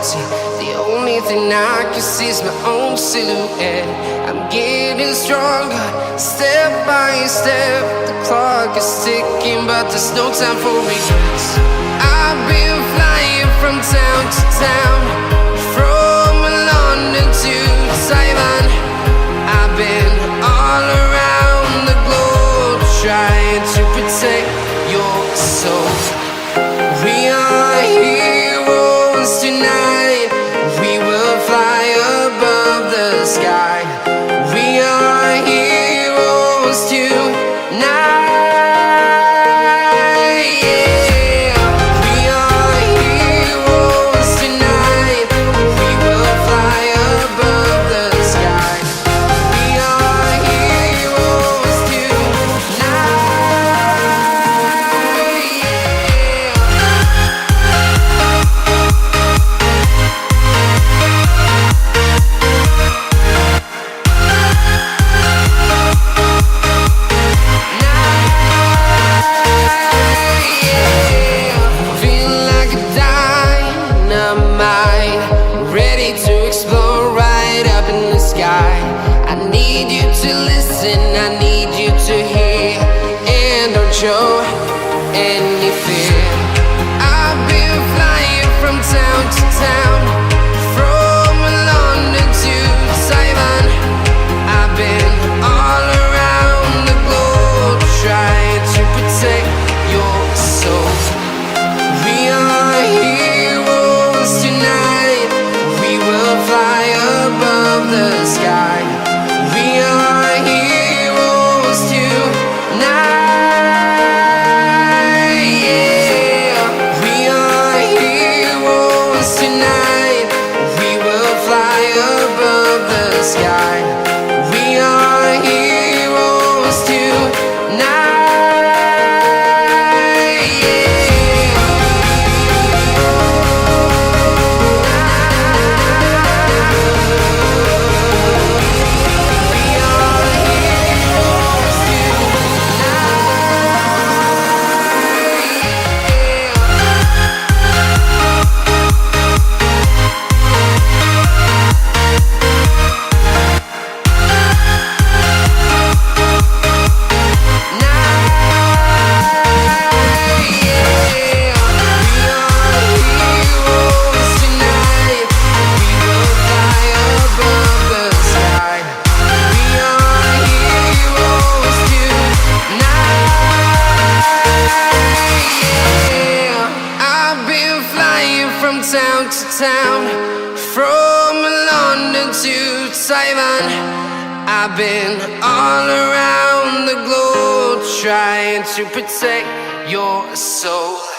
empty. The only thing I can see is my own silhouette. I'm getting stronger, step by step. The clock is ticking, but there's no time for regrets. I've been flying from town to town, from London to Taiwan. I've been all around the globe, trying to protect your soul. We are heroes tonight. We will fly above the sky. We are heroes tonight. Show any fear. I've been flying from town to town, from London to Taiwan. I've been all around the globe, trying to protect your soul. We are heroes tonight. We will fly above the sky. We are heroes tonight. Town to town, from London to Taiwan. I've been all around the globe, trying to protect your soul.